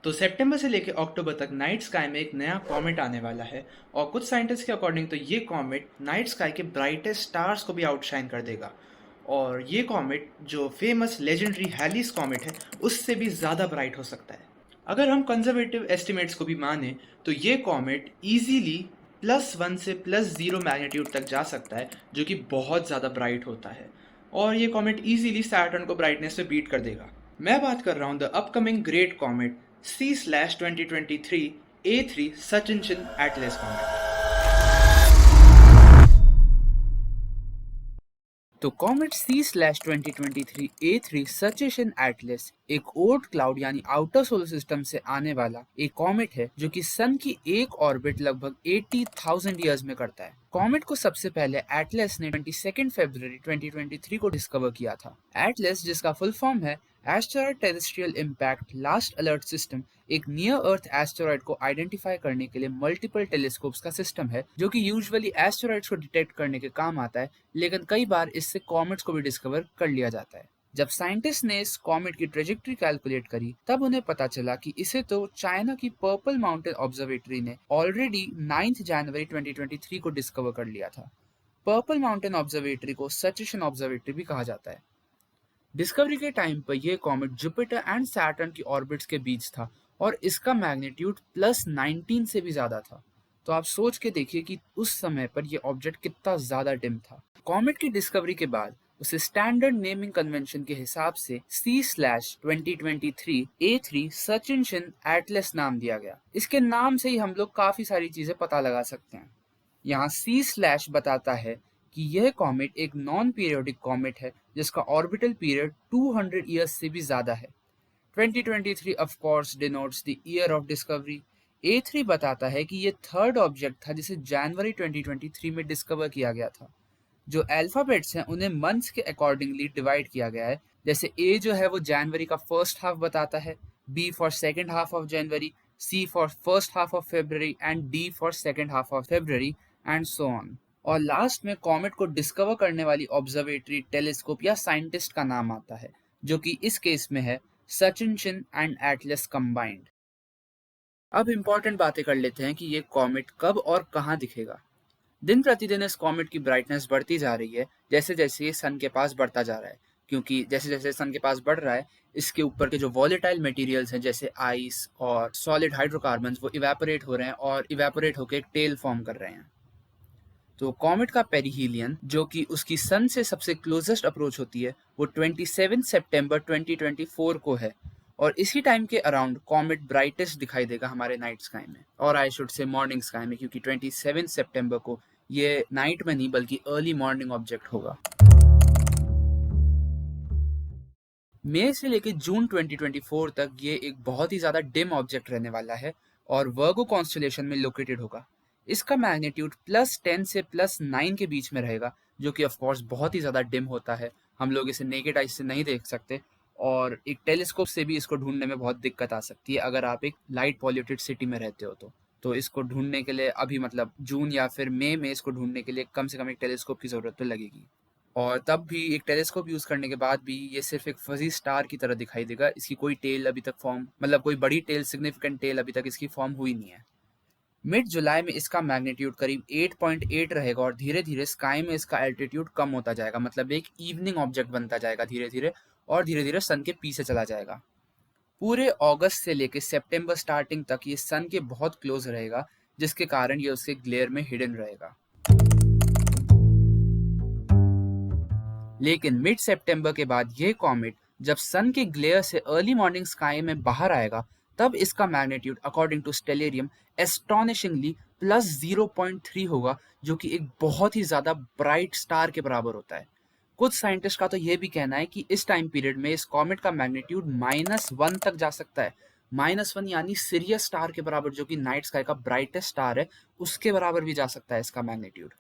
तो सितंबर से लेकर अक्टूबर तक नाइट स्काई में एक नया कॉमेट आने वाला है। और कुछ साइंटिस्ट के अकॉर्डिंग तो ये कॉमेट नाइट स्काई के ब्राइटेस्ट स्टार्स को भी आउटशाइन कर देगा। और ये कॉमेट जो फेमस लेजेंडरी हैलीस कॉमेट है उससे भी ज़्यादा ब्राइट हो सकता है। अगर हम कंजर्वेटिव एस्टिमेट्स को भी माने तो ये कॉमेट इजीली +1 से +0 मैग्नीट्यूड तक जा सकता है, जो कि बहुत ज़्यादा ब्राइट होता है। और ये कॉमेट इजीली सैटर्न को ब्राइटनेस से बीट कर देगा। मैं बात कर रहा हूँ the upcoming great comet C/2023 A3 Tsuchinshan ATLAS comet. तो कॉमेट C/2023 A3 सचेशन एटलस एक ओर्ट क्लाउड यानी आउटर सोलर सिस्टम से आने वाला एक कॉमेट है जो कि सन की एक ऑर्बिट लगभग 80,000 ईयर्स में करता है। कॉमेट को सबसे पहले एटलस ने 22 फरवरी 2023 को डिस्कवर किया था। एटलस, जिसका फुल फॉर्म है asteroid terrestrial impact last alert system, एक नियर अर्थ एस्टेरॉयड को आइडेंटिफाई करने के लिए मल्टीपल टेलीस्कोप्स का सिस्टम है जो कि यूजुअली एस्टेरॉयड्स को डिटेक्ट करने के काम आता है, लेकिन कई बार इससे कॉमेट्स को भी डिस्कवर कर लिया जाता है। जब साइंटिस्ट ने इस कॉमेट की ट्रेजेक्ट्री कैलकुलेट करी तब उन्हें पता चला कि इसे तो चाइना की पर्पल माउंटेन ऑब्जर्वेटरी ने ऑलरेडी 9 जनवरी 2023 को डिस्कवर कर लिया था। पर्पल माउंटेन ऑब्जर्वेटरी को सचेशन ऑब्जर्वेटरी भी कहा जाता है। डिस्कवरी के टाइम पर यह कॉमेट जुपिटर एंड सैटर्न की ऑर्बिट्स के बीच था और इसका मैग्नीट्यूड +19 से भी ज्यादा था। तो आप सोच के देखिए कि उस समय पर यह ऑब्जेक्ट कितना ज्यादा डिम था। कॉमेट की डिस्कवरी के बाद उसे स्टैंडर्ड नेमिंग कन्वेंशन के हिसाब से C/2023 A3 सचिनचिन एटलस नाम दिया गया। इसके नाम से ही हम लोग काफी सारी चीजें पता लगा सकते हैं। यहाँ C/ बताता है कि यह कॉमेट एक नॉन पीरियोडिक कॉमेट है जिसका ऑर्बिटल पीरियड 200 ईयर्स से भी ज्यादा है। 2023 of course denotes the year of discovery. A3 बताता है कि यह थर्ड ऑब्जेक्ट था जिसे जनवरी 2023 में डिस्कवर किया गया था। जो अल्फाबेट्स हैं उन्हें मंथ्स के अकॉर्डिंगली डिवाइड किया गया है। जैसे A जो है वो जनवरी का फर्स्ट हाफ बताता है, B for second half of January, C for first half of February and D for second half of February and so on. और लास्ट में कॉमेट को डिस्कवर करने वाली ऑब्जर्वेटरी, टेलीस्कोप या साइंटिस्ट का नाम आता है, जो कि इस केस में है सचिनचिन एंड एटलस कंबाइंड। अब इम्पोर्टेंट बातें कर लेते हैं कि ये कॉमेट कब और कहाँ दिखेगा। दिन प्रतिदिन इस कॉमेट की ब्राइटनेस बढ़ती जा रही है जैसे जैसे ये सन के पास बढ़ता जा रहा है, क्योंकि जैसे जैसे सन के पास बढ़ रहा है इसके ऊपर के जो वॉलेटाइल मटेरियल्स हैं जैसे आइस और सॉलिड हाइड्रोकार्बन्स वो इवेपोरेट हो रहे हैं और इवेपोरेट होकर एक टेल फॉर्म कर रहे हैं। तो कॉमेट का पेरिहीलियन, जो कि उसकी सन से सबसे क्लोजेस्ट अप्रोच होती है, वो 27 सितंबर 2024 को है। और इसी टाइम के अराउंड कॉमेट ब्राइटेस्ट दिखाई देगा हमारे नाइट स्काई में, और I should say morning sky में, क्योंकि 27 सितंबर को ये नाइट में नहीं बल्कि अर्ली मॉर्निंग ऑब्जेक्ट होगा। मई से लेकर जून 2024 तक ये एक बहुत ही ज़्यादा डिम ऑब्जेक्ट रहने वाला है और वर्गो कॉन्स्टेलेशन में लोकेटेड होगा। इसका मैग्नीट्यूड +10 से +9 के बीच में रहेगा, जो कि ऑफ कोर्स बहुत ही ज़्यादा डिम होता है। हम लोग इसे नेकेड आई से नहीं देख सकते और एक टेलीस्कोप से भी इसको ढूंढने में बहुत दिक्कत आ सकती है अगर आप एक लाइट पॉल्यूटेड सिटी में रहते हो तो इसको ढूंढने के लिए अभी मतलब जून या फिर मई में इसको ढूंढने के लिए कम से कम एक टेलीस्कोप की ज़रूरत तो लगेगी। और तब भी एक टेलीस्कोप यूज़ करने के बाद भी ये सिर्फ एक फजी स्टार की तरह दिखाई देगा। इसकी कोई टेल अभी तक फॉर्म, मतलब कोई बड़ी टेल, सिग्निफिकेंट टेल अभी तक इसकी फॉर्म हुई नहीं है। मिड जुलाई में इसका मैग्नीट्यूड करीब 8.8 रहेगा और धीरे धीरे स्काई में इसका एल्टीट्यूड कम होता जाएगा, मतलब एक इवनिंग ऑब्जेक्ट बनता जाएगा धीरे धीरे, और धीरे धीरे सन के पीछे चला जाएगा। पूरे अगस्त से लेकर सितंबर स्टार्टिंग तक ये सन के बहुत क्लोज रहेगा, जिसके कारण ये उसके ग्लेयर में हिडन रहेगा। लेकिन मिड सितंबर के बाद यह कॉमेट जब सन के ग्लेयर से अर्ली मॉर्निंग स्काई में बाहर आएगा तब इसका मैग्नीट्यूड अकॉर्डिंग टू स्टेलेरियम एस्टोनिशिंगली +0.3 होगा, जो कि एक बहुत ही ज्यादा ब्राइट स्टार के बराबर होता है। कुछ साइंटिस्ट का तो यह भी कहना है कि इस टाइम पीरियड में इस कॉमेट का मैग्नीट्यूड -1 तक जा सकता है। -1 यानी सीरियस स्टार के बराबर, जो कि नाइट स्काई का ब्राइटेस्ट स्टार है, उसके बराबर भी जा सकता है इसका मैग्नीट्यूड।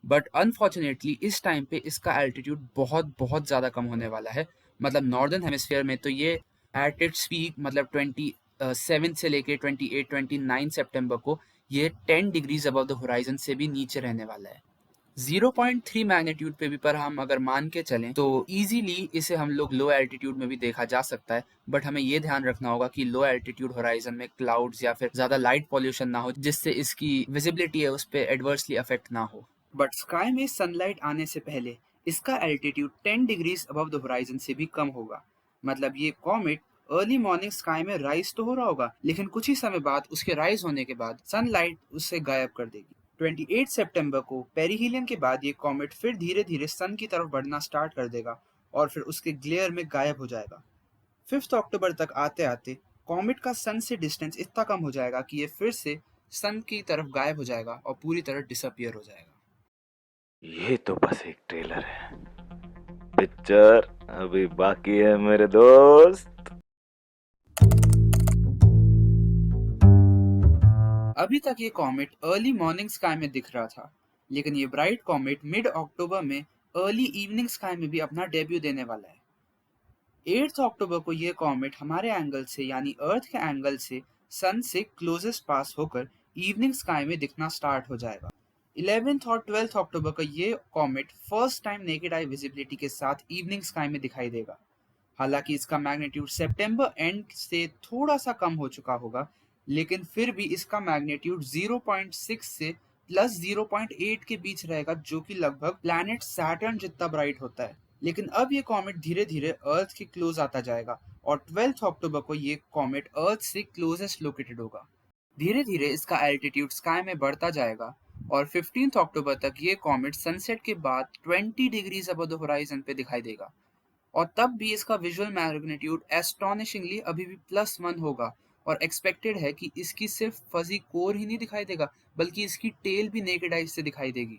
बट अनफॉर्चुनेटली इस टाइम पे इसका एल्टीट्यूड बहुत बहुत ज़्यादा कम होने वाला है। मतलब नॉर्दर्न हेमिस्फीयर में तो ये एट इट्स पीक, मतलब 27 से लेके 28 29 सितंबर को ये 10 डिग्रीज अबव द होराइजन से भी नीचे रहने वाला है। 0.3 मैग्नीट्यूड पे भी पर हम अगर मान के चलें तो इजीली इसे हम लोग लो एल्टीट्यूड में भी देखा जा सकता है, बट हमें ये ध्यान रखना होगा कि लो एल्टीट्यूड होराइजन में क्लाउड्स या फिर ज्यादा लाइट पॉल्यूशन ना हो जिससे इसकी विजिबिलिटी है उस पर एडवर्सली अफेक्ट ना हो। बट स्काई में सनलाइट आने से पहले इसका altitude 10 degrees above the horizon से भी कम होगा। मतलब ये कॉमेट अर्ली मॉर्निंग स्काई में राइज तो हो रहा होगा, लेकिन कुछ ही समय बाद उसके राइज होने के बाद सनलाइट उससे गायब कर देगी। 28 सितंबर को पेरिहीलियन के बाद ये कॉमेट फिर धीरे धीरे सन की तरफ बढ़ना स्टार्ट कर देगा और फिर उसके ग्लेयर में गायब हो जाएगा। 5 अक्टूबर तक आते आते कॉमेट का सन से डिस्टेंस इतना कम हो जाएगा कि ये फिर से सन की तरफ गायब हो जाएगा और पूरी तरह डिसअपियर हो जाएगा। ये तो बस एक ट्रेलर है, पिक्चर अभी बाकी है मेरे दोस्त। अभी तक ये कॉमेट अर्ली मॉर्निंग स्काई में दिख रहा था, लेकिन ये ब्राइट कॉमेट मिड अक्टूबर में अर्ली इवनिंग स्काई में भी अपना डेब्यू देने वाला है। 8 अक्टूबर को ये कॉमेट हमारे एंगल से यानी अर्थ के एंगल से सन से क्लोजेस्ट पास होकर इवनिंग स्काई में दिखना स्टार्ट हो जाएगा। 11 और 12 अक्टूबर को ये comet first time naked eye visibility के साथ इवनिंग स्काई में दिखाई देगा। हालांकि इसका मैग्नीट्यूड सितंबर एंड से थोड़ा सा कम हो चुका होगा, लेकिन फिर भी इसका मैग्नीट्यूड 0.6 से प्लस 0.8 के बीच रहेगा, जो कि लगभग प्लैनेट सैटर्न जितना ब्राइट होता है। लेकिन अब ये कॉमेट धीरे धीरे अर्थ के क्लोज आता जाएगा और 12 अक्टूबर को ये कॉमेट अर्थ से क्लोजेस्ट लोकेटेड होगा। धीरे धीरे इसका एल्टीट्यूड स्काई में बढ़ता जाएगा और 15 अक्टूबर तक ये कॉमेट सनसेट के बाद 20 डिग्रीज अबव द होराइजन पे दिखाई देगा और तब भी इसका विजुअल मैग्नीट्यूड एस्टोनिशिंगली अभी भी +1 होगा और एक्सपेक्टेड है कि इसकी सिर्फ फजी कोर ही नहीं दिखाई देगा बल्कि इसकी टेल भी नेकेड आई से दिखाई देगी।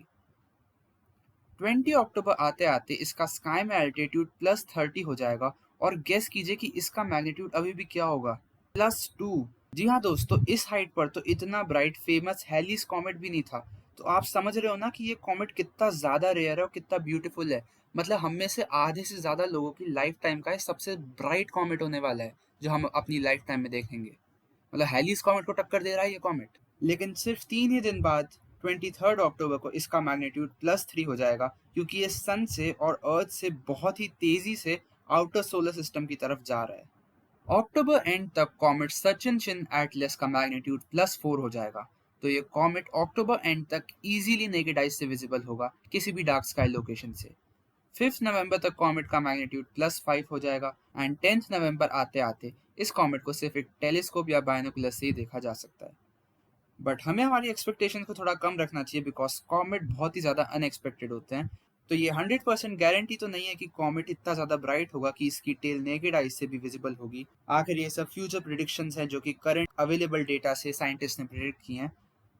20 अक्टूबर आते आते इसका स्काई में एल्टीट्यूड +30 हो जाएगा और गेस कीजिए कि इसका मैग्नीट्यूड अभी भी क्या होगा, +2। जी हाँ दोस्तों, इस हाइट पर तो इतना ब्राइट फेमस हैलीज कॉमेट भी नहीं था, तो आप समझ रहे हो ना कि ये कॉमेट कितना ज्यादा रेयर है और कितना ब्यूटीफुल है। मतलब हम में से आधे से ज्यादा लोगों की लाइफ टाइम का सबसे ब्राइट कॉमेट होने वाला है जो हम अपनी लाइफ टाइम में देखेंगे। मतलब हैलीज कॉमेट को टक्कर दे रहा है ये कॉमेट। लेकिन सिर्फ 3 ही दिन बाद 23 अक्टूबर को इसका मैग्नीट्यूड +3 हो जाएगा, क्योंकि ये सन से और अर्थ से बहुत ही तेजी से आउटर सोलर सिस्टम की तरफ जा रहा है। अक्टूबर एंड तक कॉमेट सचिन एटलस का मैग्नीट्यूड +4 हो जाएगा, तो ये कॉमेट अक्टूबर एंड तक इजीली नेकेड आइज से विजिबल होगा किसी भी डार्क स्काई लोकेशन से। 5 नवंबर तक कॉमेट का मैग्नीट्यूड +5 हो जाएगा एंड 10 नवंबर आते आते इस कॉमेट को सिर्फ एक टेलीस्कोप या बायनोकुलर से ही देखा जा सकता है। बट हमें हमारी एक्सपेक्टेशन को थोड़ा कम रखना चाहिए बिकॉज कॉमेट बहुत ही ज़्यादा अनएक्सपेक्टेड होते हैं, तो ये 100% गारंटी तो नहीं है कि कॉमेट इतना ज़्यादा ब्राइट होगा कि इसकी टेल नेकेड आइज से भी विजिबल होगी। आखिर ये सब फ्यूचर प्रिडिक्शंस हैं जो कि करंट अवेलेबल डेटा से साइंटिस्ट ने प्रिडिक्ट की हैं।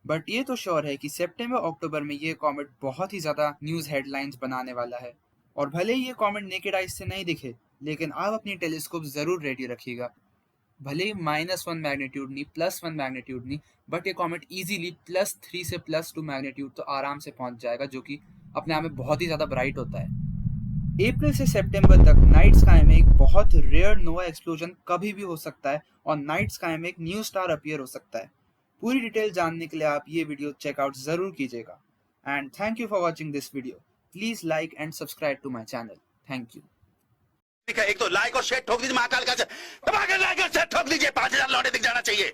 बट ये तो श्योर है कि सितंबर अक्टूबर में ये कॉमेट बहुत ही ज़्यादा न्यूज़ हेडलाइंस बनाने वाला है। और भले ही ये कॉमेट नेकेड आइज से नहीं दिखे, लेकिन आप अपनी टेलीस्कोप ज़रूर रेडी रखिएगा। भले ही -1 मैग्नीट्यूड नहीं, +1 मैग्नीट्यूड नहीं, बट ये कॉमेट इजीली +3 से +2 मैग्नीट्यूड तो आराम से पहुंच जाएगा, जो कि अपने आप में बहुत ही ज़्यादा ब्राइट होता है। अप्रैल से सितंबर तक नाइट स्काई में एक बहुत रेयर नोवा एक्सप्लोजन कभी भी हो सकता है और नाइट स्काई में एक न्यू स्टार अपीयर हो सकता है। पूरी डिटेल जानने के लिए आप ये वीडियो चेकआउट ज़रूर कीजिएगा। And thank you for watching this video. Please like and subscribe to my channel. Thank you. एक तो लाइक और शेयर ठोक दीजिए, महाकाल का दबा के लाइक और शेयर ठोक दीजिए, 5000 लौटे दिख जाना चाहिए।